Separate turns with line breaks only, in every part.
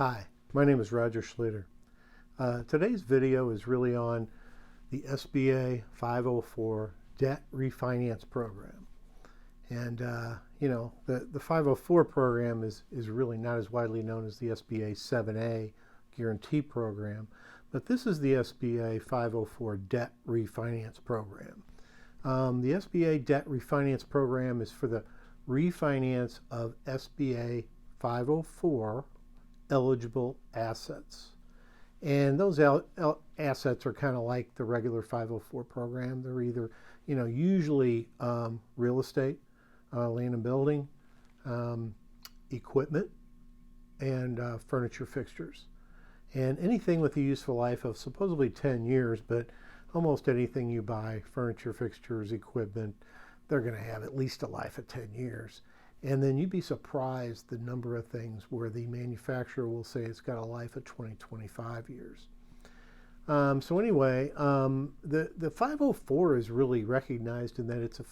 Hi, my name is Roger Schluter. Today's video is really on the SBA 504 Debt Refinance Program. And, the 504 program is really not as widely known as the SBA 7A Guarantee Program, but this is the SBA 504 Debt Refinance Program. The SBA Debt Refinance Program is for the refinance of SBA 504 eligible assets. And those assets are kind of like the regular 504 program. They're either, usually real estate, land and building, equipment, and furniture fixtures. And anything with a useful life of supposedly 10 years, but almost anything you buy, furniture, fixtures, equipment, they're going to have at least a life of 10 years. And then you'd be surprised the number of things where the manufacturer will say it's got a life of 20, 25 years. So anyway, the 504 is really recognized in that it's a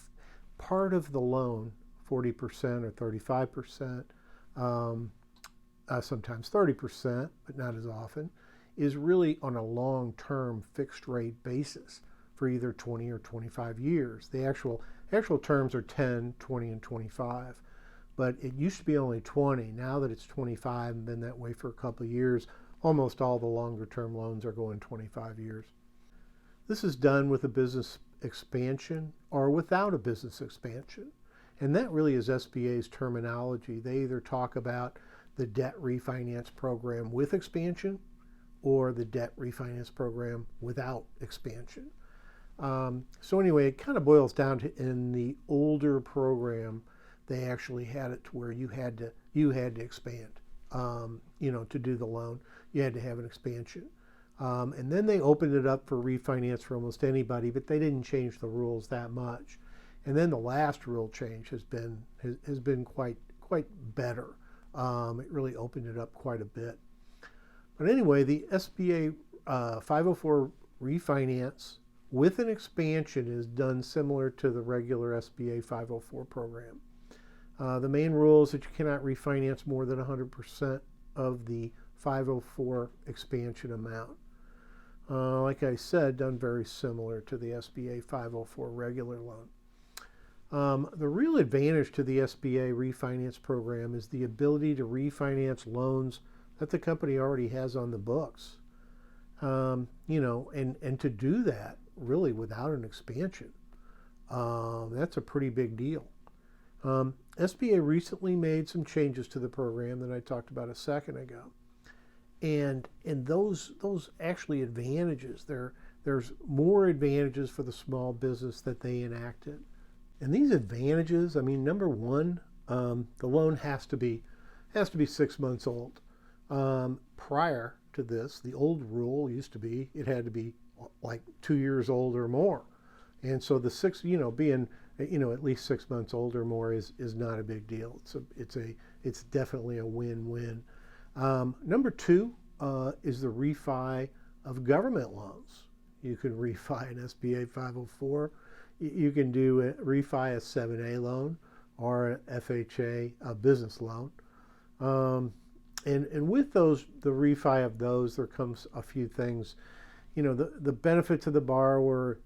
part of the loan, 40% or 35%, sometimes 30%, but not as often, is really on a long-term fixed rate basis for either 20 or 25 years. The actual terms are 10, 20, and 25. But it used to be only 20. Now that it's 25 and been that way for a couple of years, almost all the longer term loans are going 25 years. This is done with a business expansion or without a business expansion. And that really is SBA's terminology. They either talk about the debt refinance program with expansion or the debt refinance program without expansion. So anyway, it kind of boils down to, in the older program, they actually had it to where you had to expand, to do the loan. You had to have an expansion. And then they opened it up for refinance for almost anybody, but they didn't change the rules that much. And then the last rule change has been quite better. It really opened it up quite a bit. But anyway, the SBA 504 refinance with an expansion is done similar to the regular SBA 504 program. The main rule is that you cannot refinance more than 100% of the 504 expansion amount. Like I said, done very similar to the SBA 504 regular loan. The real advantage to the SBA refinance program is the ability to refinance loans that the company already has on the books. And to do that really without an expansion. That's a pretty big deal. SBA recently made some changes to the program that I talked about a second ago. And those actually advantages, there's more advantages for the small business that they enacted. And these advantages, number one, the loan has to be 6 months old. Prior to this, the old rule used to be it had to be like 2 years old or more. And so the being at least 6 months old or more is not a big deal. It's definitely a win-win. Number two is the refi of government loans. You can refi an SBA 504. You can do a refi a 7A loan or an FHA a business loan. And with the refi of those, there comes a few things. The benefit to the borrower,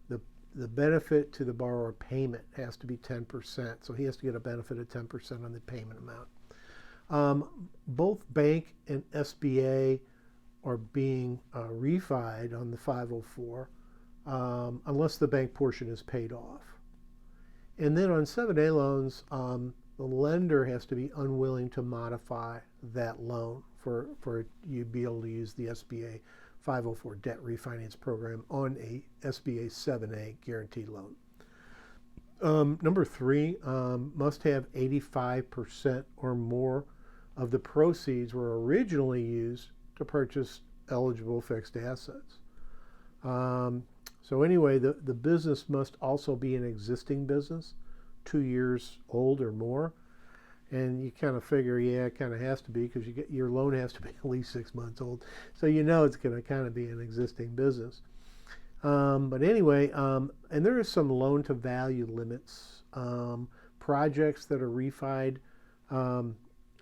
the benefit to the borrower payment has to be 10%. So he has to get a benefit of 10% on the payment amount. Both bank and SBA are being refied on the 504 unless the bank portion is paid off. And then on 7A loans, the lender has to be unwilling to modify that loan for you to be able to use the SBA 504 debt refinance program on a SBA 7A guaranteed loan. Number three, must have 85% or more of the proceeds were originally used to purchase eligible fixed assets. So anyway, the business must also be an existing business, 2 years old or more. And you kind of figure, yeah, it kind of has to be, because your loan has to be at least 6 months old. So it's going to kind of be an existing business. But anyway, and there are some loan to value limits. Projects that are refied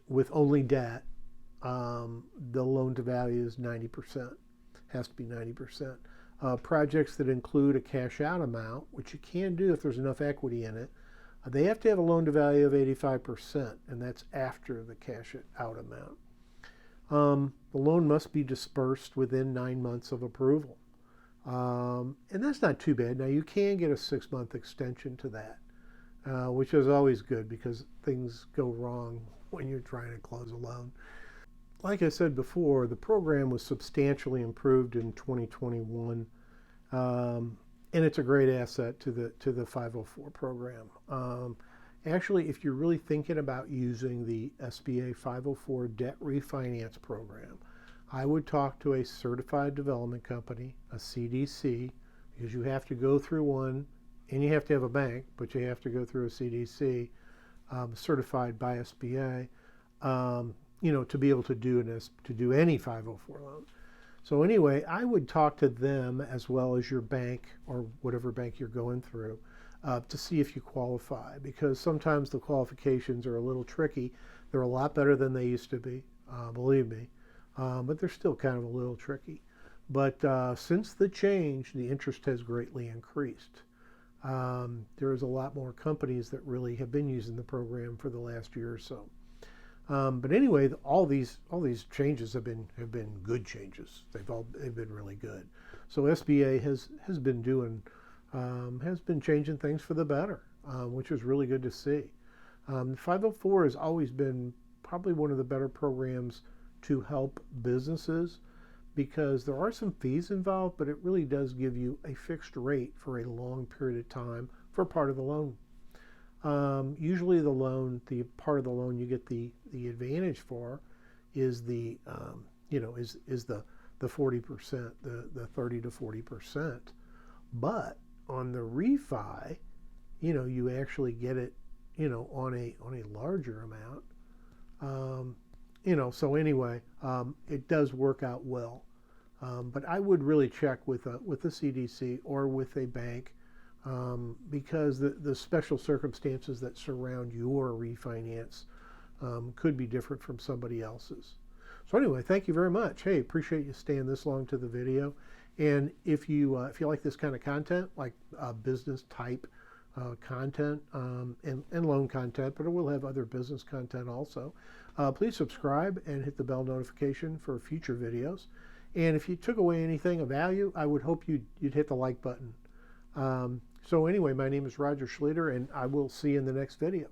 with only debt the loan to value is 90%. Has to be 90%. Projects that include a cash out amount, which you can do if there's enough equity in it, they have to have a loan to value of 85%, and that's after the cash out amount. The loan must be dispersed within 9 months of approval. And that's not too bad. Now, you can get a 6-month extension to that, which is always good because things go wrong when you're trying to close a loan. Like I said before, the program was substantially improved in 2021, and it's a great asset to the 504 program. Actually, if you're really thinking about using the SBA 504 debt refinance program, I would talk to a certified development company, a CDC, because you have to go through one, and you have to have a bank, but you have to go through a CDC, certified by SBA. To be able to do any 504 loan. So anyway, I would talk to them as well as your bank or whatever bank you're going through to see if you qualify, because sometimes the qualifications are a little tricky. They're a lot better than they used to be, believe me, but they're still kind of a little tricky. But since the change, the interest has greatly increased. There's a lot more companies that really have been using the program for the last year or so. But anyway, all these changes have been good changes. They've been really good. So SBA has been changing things for the better, which is really good to see. 504 has always been probably one of the better programs to help businesses because there are some fees involved, but it really does give you a fixed rate for a long period of time for part of the loan. Usually the part of the loan you get the advantage for is the 40%, the 30 to 40%. But on the refi, you actually get it, on a larger amount. So anyway, it does work out well. But I would really check with a CDC or with a bank. Because the special circumstances that surround your refinance could be different from somebody else's. So anyway, thank you very much. Hey, appreciate you staying this long to the video. And if you like this kind of content, like business type content and loan content, but we'll have other business content also, please subscribe and hit the bell notification for future videos. And if you took away anything of value, I would hope you'd hit the like button. So anyway, my name is Roger Schluter, and I will see you in the next video.